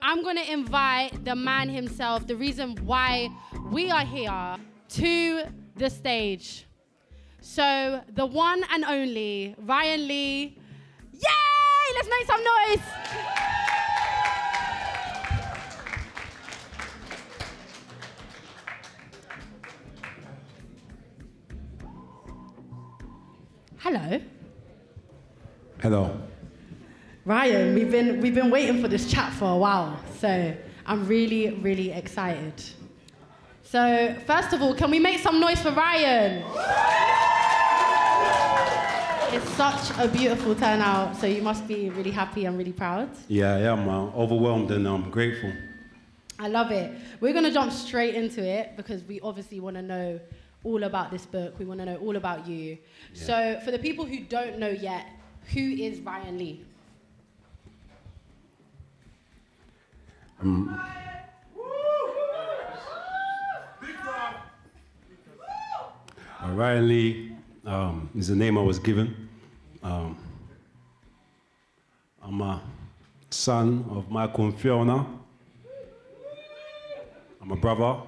I'm going to invite the man himself, the reason why we are here, to the stage. So, the one and only Ryan Lee. Yay! Let's make some noise. Hello. Hello. Ryan, we've been waiting for this chat for a while, so I'm really excited. So, first of all, can we make some noise for Ryan? It's such a beautiful turnout, so you must be really happy and really proud. Yeah, I'm overwhelmed and I'm grateful. I love it. We're going to jump straight into it because we obviously want to know all about this book. We want to know all about you. Yeah. So, for the people who don't know yet, who is Ryan Lee? Ryan Lee is the name I was given. I'm a son of Michael and Fiona. I'm a brother.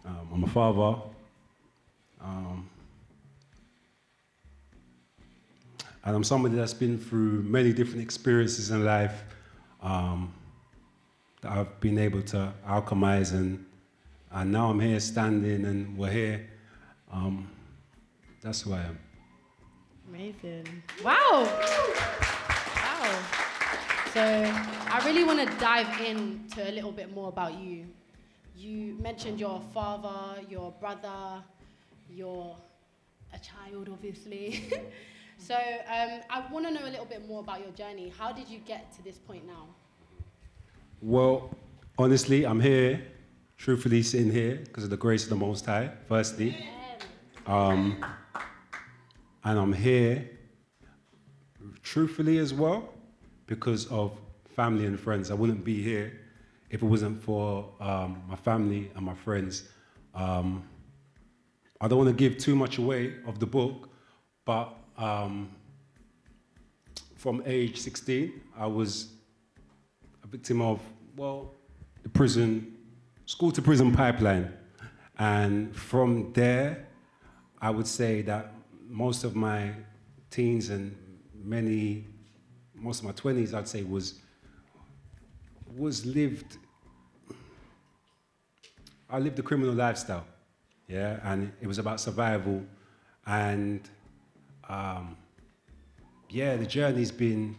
I'm a father. And I'm somebody that's been through many different experiences in life that I've been able to alchemize, and now I'm here standing and we're here. That's who I am. Amazing. Wow. Wow. So I really want to dive into a little bit more about you. You mentioned your father, your brother, you're a child, obviously. So I want to know a little bit more about your journey. How did you get to this point now? Well, honestly, I'm here, truthfully sitting here because of the grace of the Most High, firstly. And I'm here, truthfully as well, because of family and friends. I wouldn't be here if it wasn't for my family and my friends. I don't want to give too much away of the book, but from age 16, I was a victim of, the prison, school to prison pipeline. And from there, I would say that most of my teens and most of my 20s, I'd say, was lived. I lived a criminal lifestyle, yeah, and it was about survival. And the journey's been,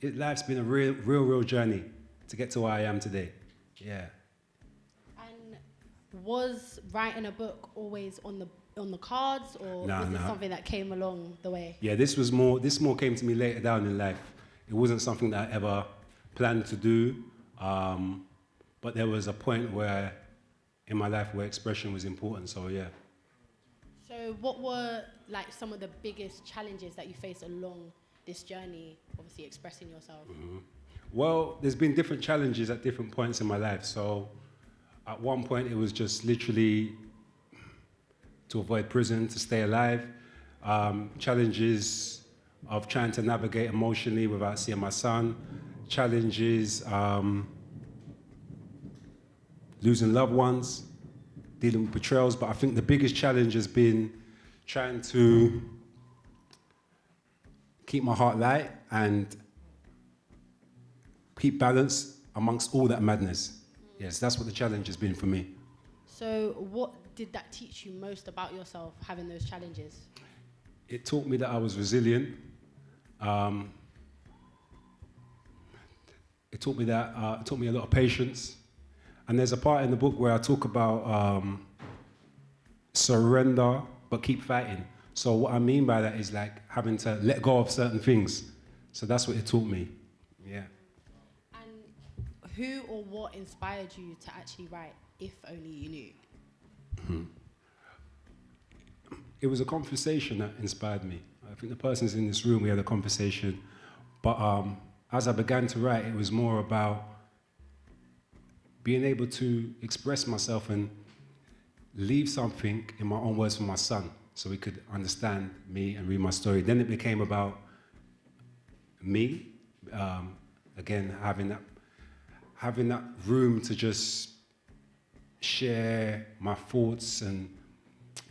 life's been a real journey to get to where I am today, yeah. And was writing a book always on the cards, or was it something that came along the way? Yeah, this more came to me later down in life. It wasn't something that I ever planned to do, but there was a point in my life where expression was important, so yeah. So what were like some of the biggest challenges that you faced along this journey, obviously expressing yourself? Mm-hmm. Well, there's been different challenges at different points in my life. So at one point it was just literally to avoid prison, to stay alive. Challenges of trying to navigate emotionally without seeing my son. Challenges losing loved ones, dealing with betrayals. But I think the biggest challenge has been trying to keep my heart light and keep balance amongst all that madness. Yes, that's what the challenge has been for me. So what did that teach you most about yourself, having those challenges? It taught me that I was resilient. It taught me a lot of patience. And there's a part in the book where I talk about surrender, but keep fighting. So what I mean by that is like having to let go of certain things. So that's what it taught me, yeah. And who or what inspired you to actually write, if only you knew? Mm-hmm. It was a conversation that inspired me. I think the persons in this room, we had a conversation. But as I began to write, it was more about being able to express myself and leave something in my own words for my son so he could understand me and read my story. Then it became about me, again, having that having that room to just share my thoughts and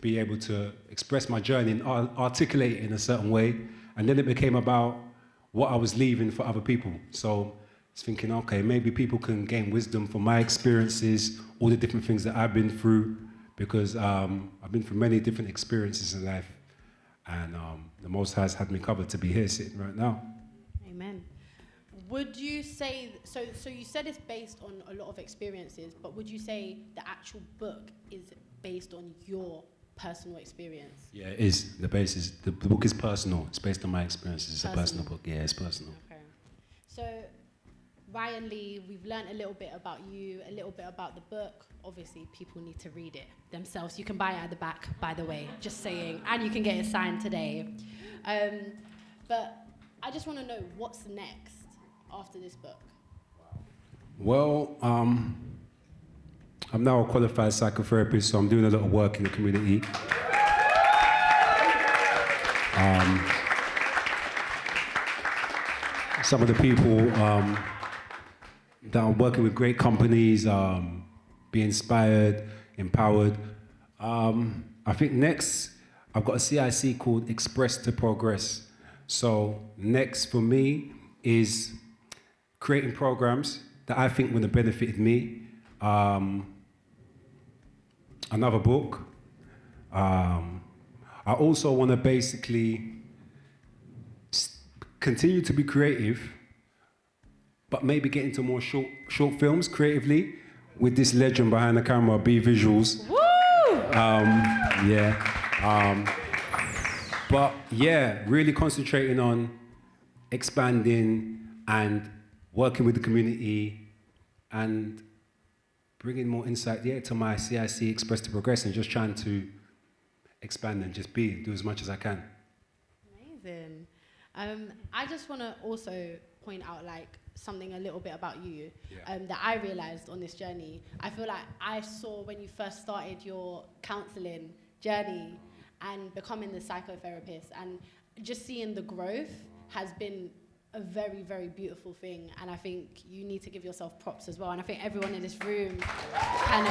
be able to express my journey and articulate it in a certain way. And then it became about what I was leaving for other people. So I was thinking, okay, maybe people can gain wisdom from my experiences, all the different things that I've been through, because I've been through many different experiences in life. And the Most High has had me covered to be here sitting right now. Amen. Would you say, so you said it's based on a lot of experiences, but would you say the actual book is based on your personal experience? Yeah, it is. The basis. The book is personal. It's based on my experiences. It's a personal book. Yeah, it's personal. Okay. So, Ryan Lee, we've learned a little bit about you, a little bit about the book. Obviously, people need to read it themselves. You can buy it at the back, by the way, just saying. And you can get it signed today. But I just want to know, what's next after this book? Well, I'm now a qualified psychotherapist, so I'm doing a lot of work in the community. Some of the people that are working with great companies, be inspired, empowered. I think next, I've got a CIC called Express to Progress. So next for me is creating programs that I think would have benefited me. Another book. I also want to basically continue to be creative, but maybe get into more short films creatively with this legend behind the camera, B Visuals. Woo! But yeah, really concentrating on expanding and working with the community and bringing more insight to my CIC Express to Progress and just trying to expand and just do as much as I can. Amazing. I just want to also point out something a little bit about you that I realized on this journey. I feel like I saw when you first started your counseling journey and becoming the psychotherapist, and just seeing the growth has been a very, very beautiful thing, and I think you need to give yourself props as well, and I think everyone in this room can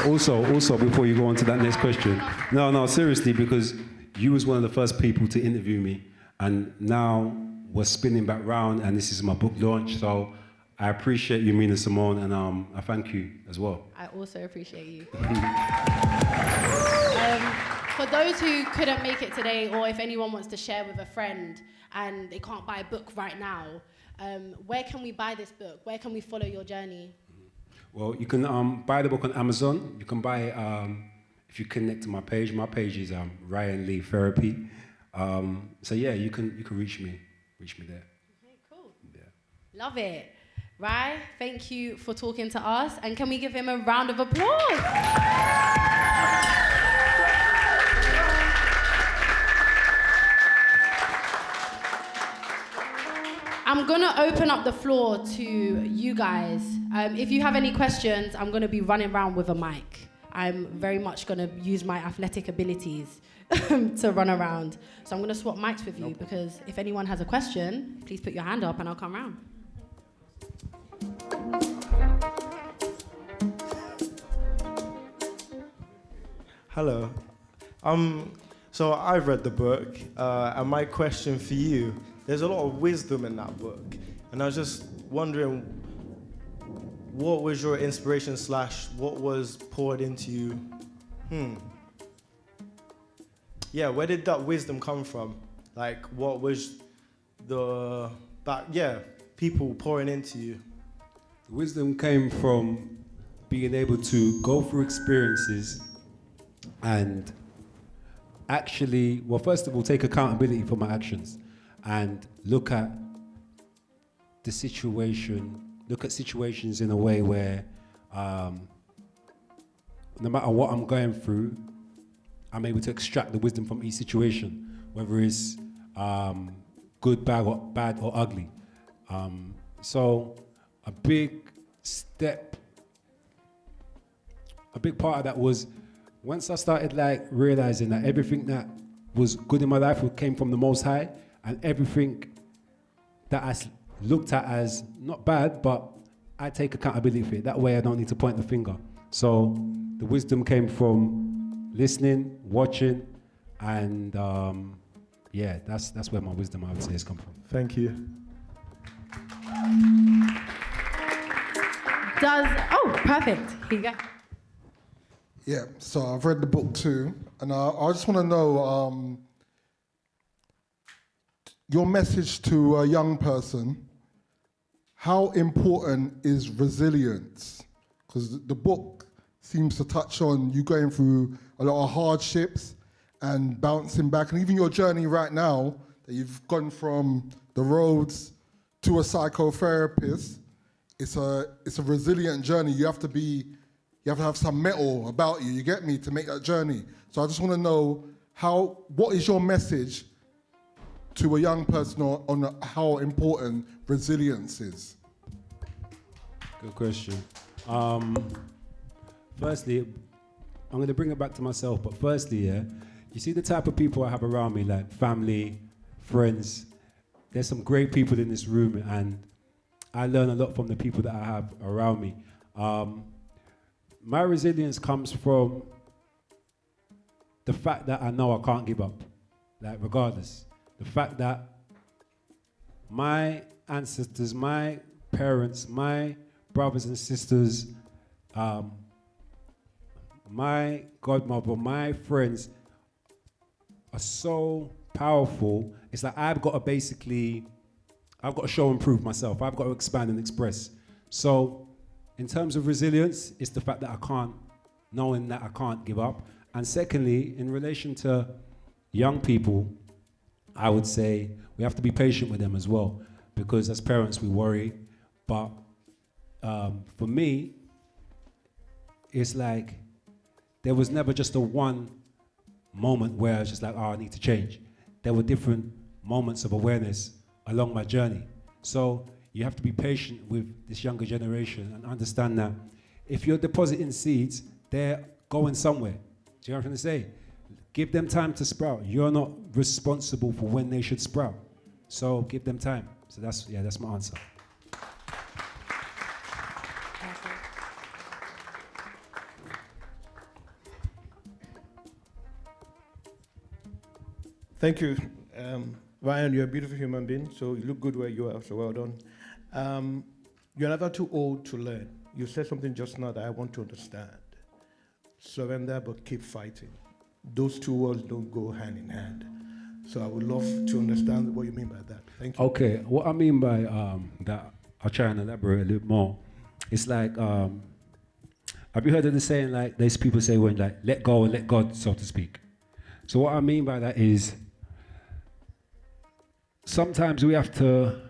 agree. Also, before you go on to that next question, no, seriously, because you was one of the first people to interview me, and now we're spinning back round, and this is my book launch, so I appreciate you, Mina Simone, and I thank you as well. I also appreciate you. For those who couldn't make it today, or if anyone wants to share with a friend and they can't buy a book right now, where can we buy this book? Where can we follow your journey? Well, you can buy the book on Amazon. You can buy it if you connect to my page. My page is Ryan Lee Therapy. So yeah, you can reach me there. Okay, cool. Yeah. Love it. Rai, thank you for talking to us, and can we give him a round of applause? I'm going to open up the floor to you guys. If you have any questions, I'm going to be running around with a mic. I'm very much going to use my athletic abilities to run around. So I'm going to swap mics with you, because if anyone has a question, please put your hand up and I'll come round. Hello. So I've read the book, and my question for you, there's a lot of wisdom in that book, and I was just wondering, what was your inspiration / what was poured into you? Yeah, where did that wisdom come from? What was people pouring into you? The wisdom came from being able to go through experiences and actually, well, first of all, take accountability for my actions and look at situations in a way where no matter what I'm going through, I'm able to extract the wisdom from each situation, whether it's good, bad or ugly. So a big part of that was once I started realizing that everything that was good in my life came from the Most High, and everything that looked at as not bad, but I take accountability for it. That way I don't need to point the finger. So the wisdom came from listening, watching, and that's where my wisdom, I would say, has come from. Thank you. Perfect. Here you go. Yeah, so I've read the book too, and I just want to know your message to a young person. How important is resilience? Because the book seems to touch on you going through a lot of hardships and bouncing back, and even your journey right now, that you've gone from the roads to a psychotherapist. It's a resilient journey. You have to have some metal about you, you get me, to make that journey. So I just want to know what is your message to a young person on how important resilience is? Good question. Firstly, I'm going to bring it back to myself, but firstly, you see the type of people I have around me, like family, friends. There's some great people in this room, and I learn a lot from the people that I have around me. My resilience comes from the fact that I know I can't give up, like regardless. The fact that my ancestors, my parents, my brothers and sisters, my godmother, my friends are so powerful. It's like I've got to show and prove myself. I've got to expand and express. So in terms of resilience, it's the fact that knowing that I can't give up. And secondly, in relation to young people, I would say we have to be patient with them as well, because as parents we worry. But for me, it's like there was never just a one moment where I was just like, I need to change. There were different moments of awareness along my journey. So you have to be patient with this younger generation and understand that if you're depositing seeds, they're going somewhere. Do you know what I'm trying to say? Give them time to sprout. You're not responsible for when they should sprout. So give them time. So that's my answer. Thank you. Ryan, you're a beautiful human being, so you look good where you are, so well done. You're never too old to learn. You said something just now that I want to understand. Surrender, but keep fighting. Those two words don't go hand in hand. So I would love to understand what you mean by that. Thank you. Okay, what I mean by that, I'll try and elaborate a little more. It's like, have you heard of the saying, like, there's people say when, like, let go and let God, so to speak. So what I mean by that is, sometimes we have to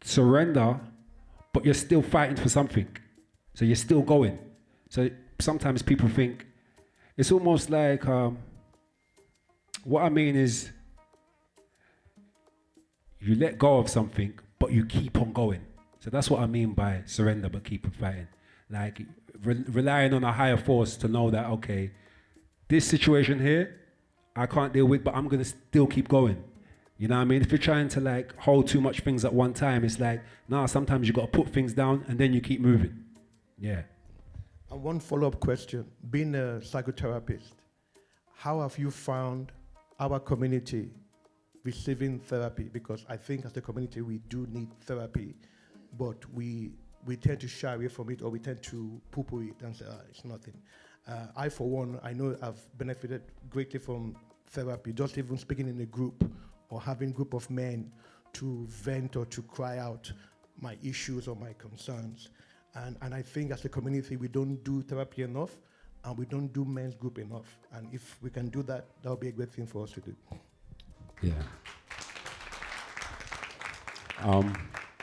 surrender, but you're still fighting for something. So you're still going. So sometimes people think, it's almost like, what I mean is, you let go of something, but you keep on going. So that's what I mean by surrender, but keep on fighting. Like relying on a higher force to know that, okay, this situation here, I can't deal with, but I'm gonna still keep going. You know what I mean? If you're trying to like hold too much things at one time, it's like, nah, sometimes you gotta put things down and then you keep moving. Yeah. And one follow-up question. Being a psychotherapist, how have you found our community receiving therapy? Because I think as a community we do need therapy, but we tend to shy away from it, or we tend to poo-poo it and say, it's nothing. I, for one, I know I've benefited greatly from therapy, just even speaking in a group or having a group of men to vent or to cry out my issues or my concerns. And I think as a community, we don't do therapy enough, and we don't do men's group enough. And if we can do that, that would be a great thing for us to do. Yeah.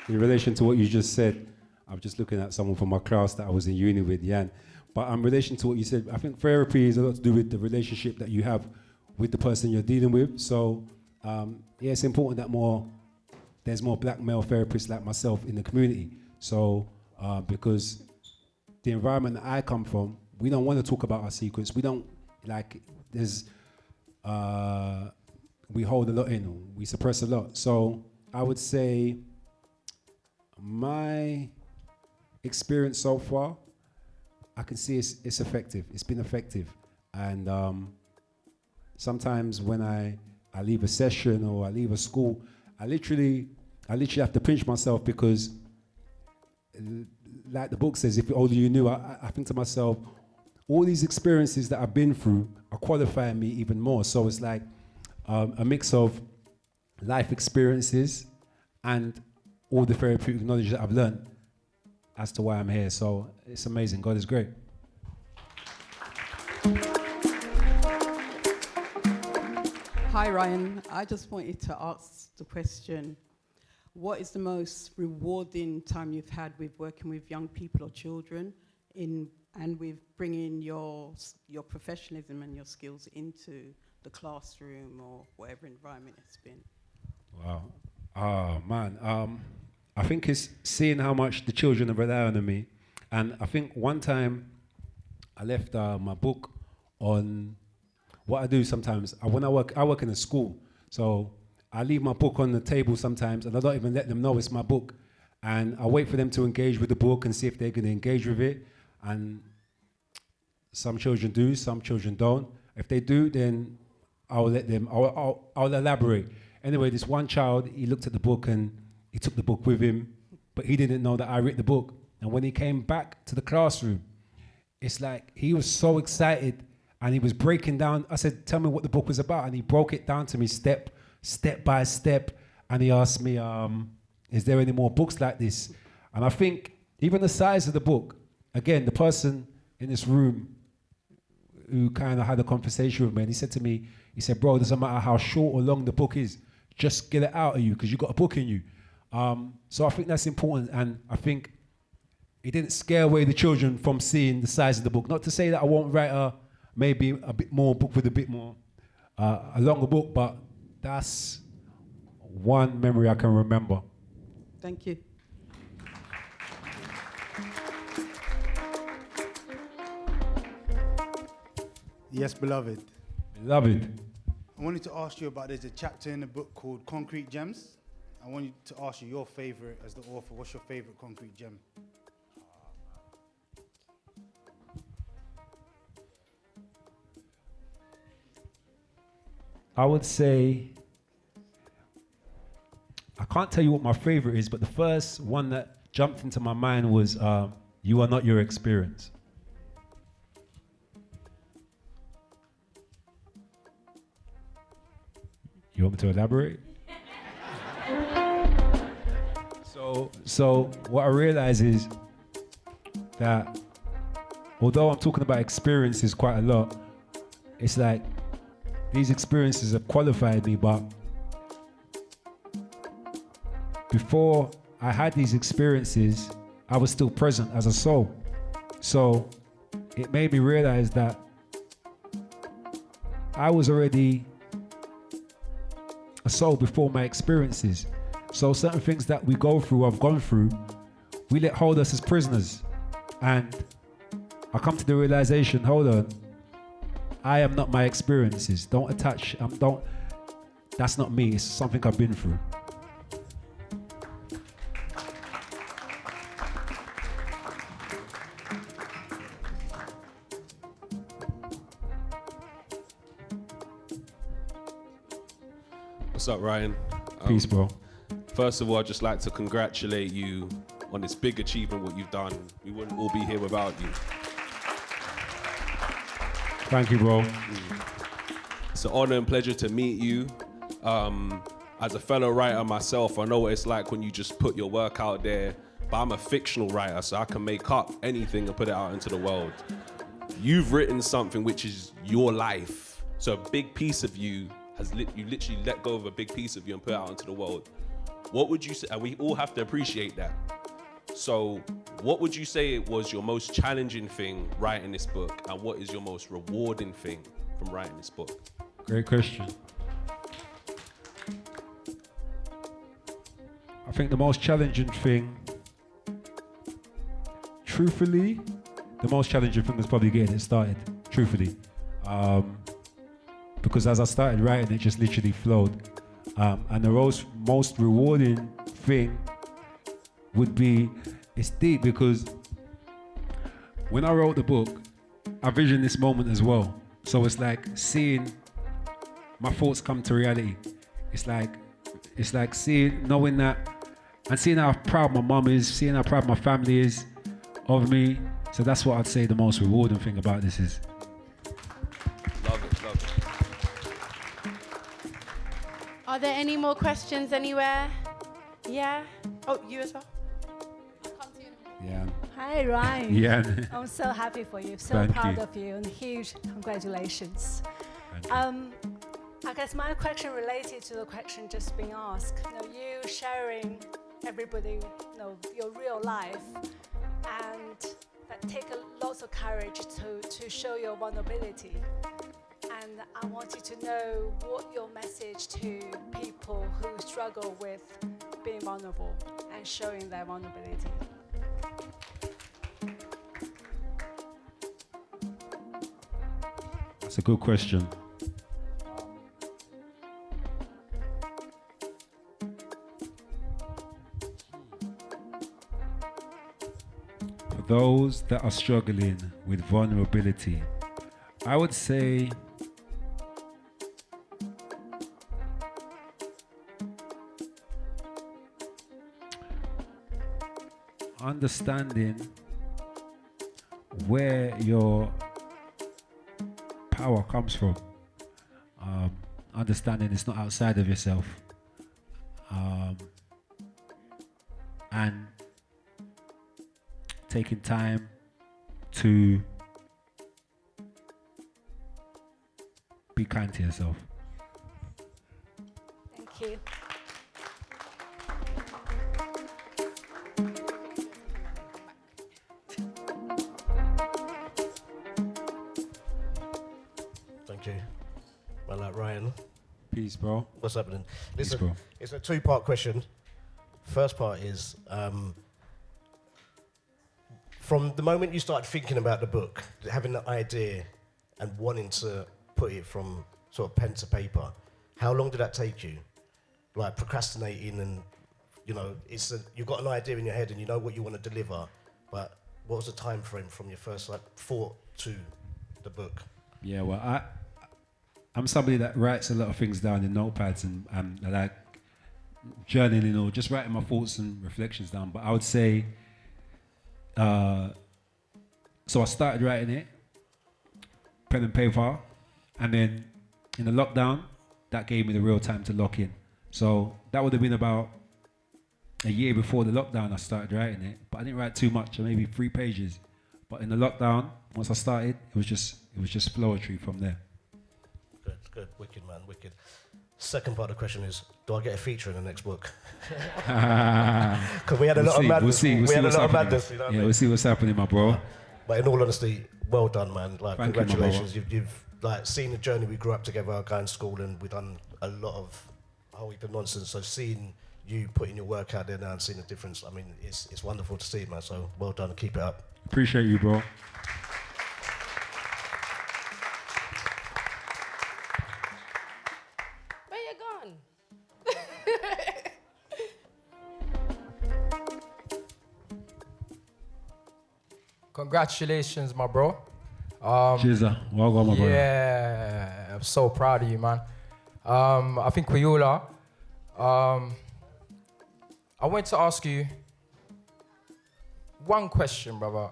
In relation to what you just said, I'm just looking at someone from my class that I was in uni with, Jan. But in relation to what you said, I think therapy is a lot to do with the relationship that you have with the person you're dealing with. So, yeah, it's important that there's more black male therapists like myself in the community. So, because the environment that I come from, we don't want to talk about our secrets. We don't, like, we hold a lot in, we suppress a lot. So I would say My experience so far, I can see it's effective. It's been effective. And sometimes when I leave a session or I leave a school, I literally have to pinch myself because, like the book says, if only you knew, I think to myself, all these experiences that I've been through are qualifying me even more. So it's like a mix of life experiences and all the therapeutic knowledge that I've learned as to why I'm here. So it's amazing. God is great. Hi, Ryan. I just wanted to ask the question, what is the most rewarding time you've had with working with young people or children and with bringing your professionalism and your skills into the classroom or whatever environment it's been? Wow. Oh, man. I think it's seeing how much the children are relying on me. And I think one time I left my book on what I do sometimes. I work in a school. So I leave my book on the table sometimes and I don't even let them know it's my book. And I wait for them to engage with the book and see if they're going to engage with it. And some children do, some children don't. If they do, then I'll let them, I'll elaborate. Anyway, this one child, he looked at the book and he took the book with him, but he didn't know that I read the book. And when he came back to the classroom, it's like he was so excited and he was breaking down. I said, tell me what the book was about. And he broke it down to me step by step. And he asked me, is there any more books like this? And I think even the size of the book, again, the person in this room who kind of had a conversation with me, and he said to me, he said, bro, it doesn't matter how short or long the book is, just get it out of you because you've got a book in you. So I think that's important. And I think it didn't scare away the children from seeing the size of the book. Not to say that I won't write maybe a bit more book with a bit more, a longer book, but that's one memory I can remember. Thank you. Yes, beloved. Beloved. I wanted to ask you about, there's a chapter in the book called Concrete Gems. I wanted to ask you your favorite as the author. What's your favorite concrete gem? I would say, I can't tell you what my favorite is, but the first one that jumped into my mind was You Are Not Your Experience. You want me to elaborate? So what I realize is that although I'm talking about experiences quite a lot, it's like these experiences have qualified me, but before I had these experiences, I was still present as a soul. So it made me realize that I was already a soul before my experiences. So certain things that we go through, I've gone through, we let hold us as prisoners. And I come to the realization, hold on, I am not my experiences. Don't attach, that's not me, it's something I've been through. What's up, Ryan? Peace, bro. First of all, I'd just like to congratulate you on this big achievement, what you've done. We wouldn't all be here without you. Thank you, bro. It's an honor and pleasure to meet you. As a fellow writer myself, I know what it's like when you just put your work out there, but I'm a fictional writer, so I can make up anything and put it out into the world. You've written something which is your life. So a big piece of you you literally let go of a big piece of you and put it out into the world. What would you say, and we all have to appreciate that. So what would you say was your most challenging thing writing this book, and what is your most rewarding thing from writing this book? Great question. I think the most challenging thing, truthfully, the most challenging thing was probably getting it started, truthfully. Because as I started writing, it just literally flowed. And the most rewarding thing would be, it's deep because when I wrote the book, I visioned this moment as well. So it's like seeing my thoughts come to reality. It's like knowing that, and seeing how proud my mum is, seeing how proud my family is of me. So that's what I'd say the most rewarding thing about this is. Love it. Are there any more questions anywhere? Yeah? Oh, you as well? Yeah. Hi, Ryan. Yeah. I'm so happy for you. So Thank proud you. of you, and huge congratulations. Thank you. I guess my question related to the question just being asked. You sharing everybody, your real life, and that take lots of courage to show your vulnerability. And I wanted to know what your message to people who struggle with being vulnerable and showing their vulnerability. That's a good question. For those that are struggling with vulnerability, I would say understanding where your power comes from. Understanding it's not outside of yourself. And taking time to be kind to yourself. Thank you. Thank you. Well, Ryan. Peace, bro. What's happening? Peace, Listen, bro. it's a two-part question. First part is, from the moment you started thinking about the book, having the idea and wanting to put it from sort of pen to paper, how long did that take you? Like procrastinating and, you've got an idea in your head and you know what you want to deliver, but what was the time frame from your first thought to the book? Yeah, well, I'm somebody that writes a lot of things down in notepads and I like journaling or just writing my thoughts and reflections down. But I would say, so I started writing it, pen and paper, and then in the lockdown, that gave me the real time to lock in. So that would have been about a year before the lockdown I started writing it, but I didn't write too much, maybe 3 pages. But in the lockdown, once I started, it was just flowetry from there. Good, wicked, man, wicked. Second part of the question is, do I get a feature in the next book? Because we had a lot of madness. We'll see what's happening. We'll see what's happening, my bro. But in all honesty, well done, man. Thank Congratulations. you, You've seen the journey we grew up together, going to school, and we've done a lot of a whole heap of nonsense. So seeing you putting your work out there now and seeing the difference, I mean, it's wonderful to see, man. So well done, keep it up. Appreciate you, bro. Where you gone? Congratulations, my bro. Cheers, well done, my brother. Yeah, I'm so proud of you, man. I think we all are. I want to ask you one question, brother.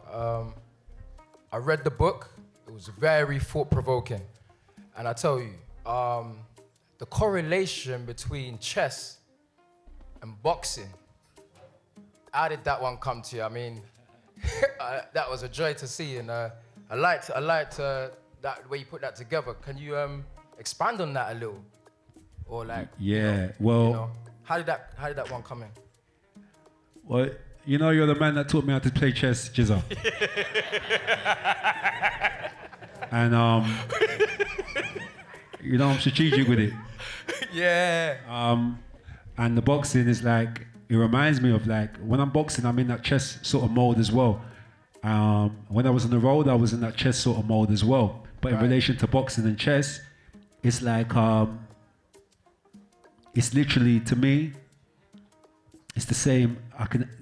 I read the book. It was very thought-provoking. And I tell you, the correlation between chess and boxing, how did that one come to you? I mean, that was a joy to see, and I liked that way you put that together. Can you expand on that a little, or like? Yeah. How did that one come in? Well, you're the man that taught me how to play chess, Jizza. And I'm strategic with it. Yeah. And the boxing is like, it reminds me of like, when I'm boxing, I'm in that chess sort of mode as well. When I was on the road, I was in that chess sort of mode as well. But in relation to boxing and chess, it's like, it's literally, to me, it's the same.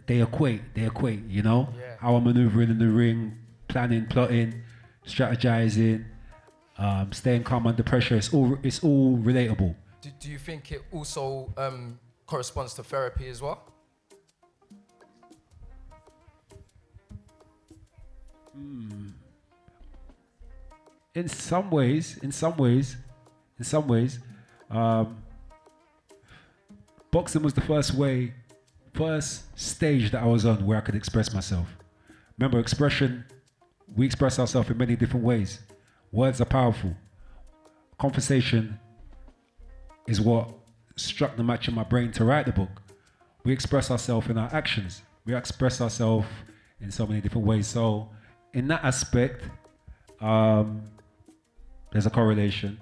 They equate, you know? Yeah. How I'm maneuvering in the ring, planning, plotting, strategizing, staying calm under pressure. It's all relatable. Do you think it also corresponds to therapy as well? In some ways, boxing was the first stage that I was on where I could express myself. Remember, we express ourselves in many different ways. Words are powerful. Conversation is what struck the match in my brain to write the book. We express ourselves in our actions. We express ourselves in so many different ways. So in that aspect, there's a correlation.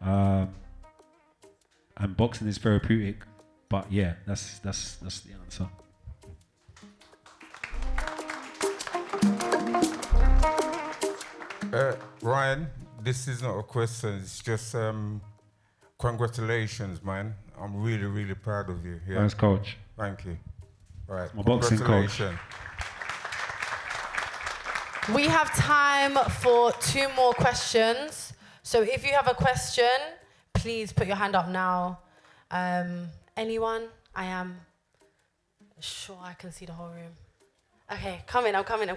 And boxing is therapeutic. But yeah, that's the answer. Ryan, this is not a question, it's just congratulations, man. I'm really, really proud of you. Yeah. Thanks, coach. Thank you. Right. My boxing coach. We have time for 2 more questions. So if you have a question, please put your hand up now. Anyone? I am sure I can see the whole room. Okay, I'm coming.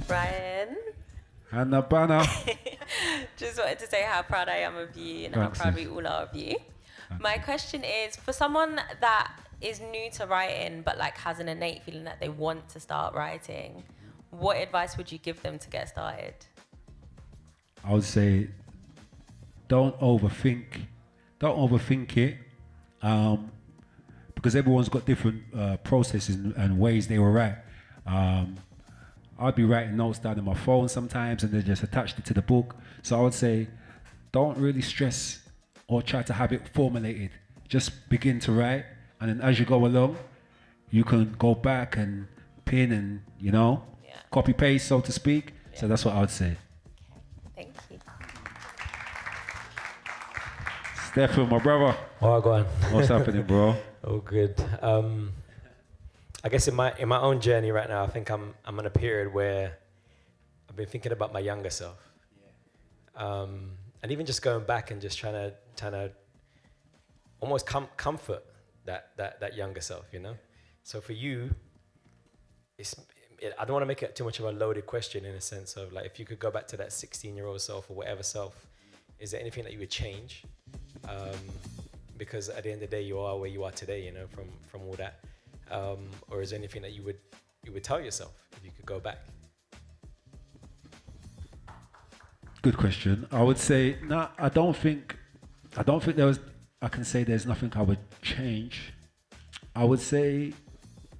Ryan. Hannah Banner. Just wanted to say how proud I am of you and how proud we all are of you. My question is, for someone that is new to writing but like has an innate feeling that they want to start writing, what advice would you give them to get started? I would say don't overthink it, because everyone's got different processes and ways they will write. I'd be writing notes down on my phone sometimes and then just attached it to the book. So I would say don't really stress or try to have it formulated. Just begin to write, and then as you go along, you can go back and pin and, copy paste, so to speak. Yeah. So that's what I would say. Okay. Thank you. Stefan, my brother. Oh, go on. What's happening, bro? Oh, good. I guess in my own journey right now, I think I'm in a period where I've been thinking about my younger self, and even just going back and just trying to almost comfort that younger self, So for you, I don't want to make it too much of a loaded question in a sense of like, if you could go back to that 16-year-old self or whatever self, is there anything that you would change? Because at the end of the day, you are where you are today, from all that. Or is there anything that you would tell yourself if you could go back? Good question. I would say no. I don't think I can say there's nothing I would change. I would say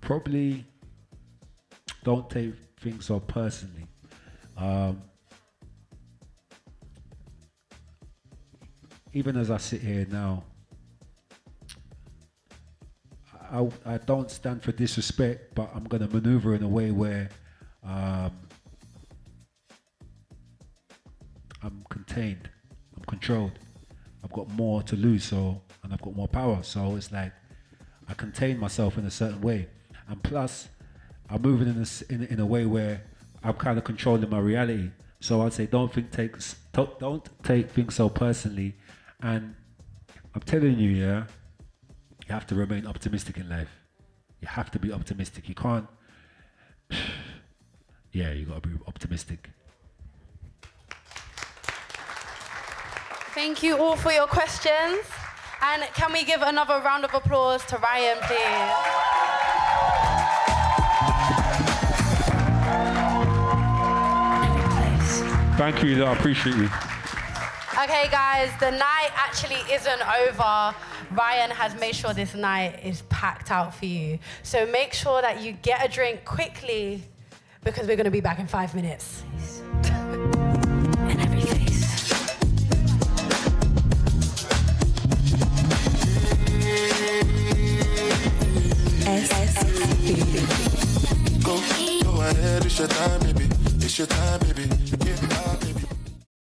probably don't take things so personally. Even as I sit here now, I don't stand for disrespect, but I'm going to maneuver in a way where I'm contained, I'm controlled. I've got more to lose, and I've got more power. So it's like I contain myself in a certain way, and plus I'm moving in a way where I'm kind of controlling my reality. So I'd say don't take things so personally, and I'm telling you, you have to remain optimistic in life. You have to be optimistic. You can't. You got to be optimistic. Thank you all for your questions. And can we give another round of applause to Ryan, please? Thank you, I appreciate you. Okay, guys, the night actually isn't over. Ryan has made sure this night is packed out for you. So make sure that you get a drink quickly because we're going to be back in 5 minutes.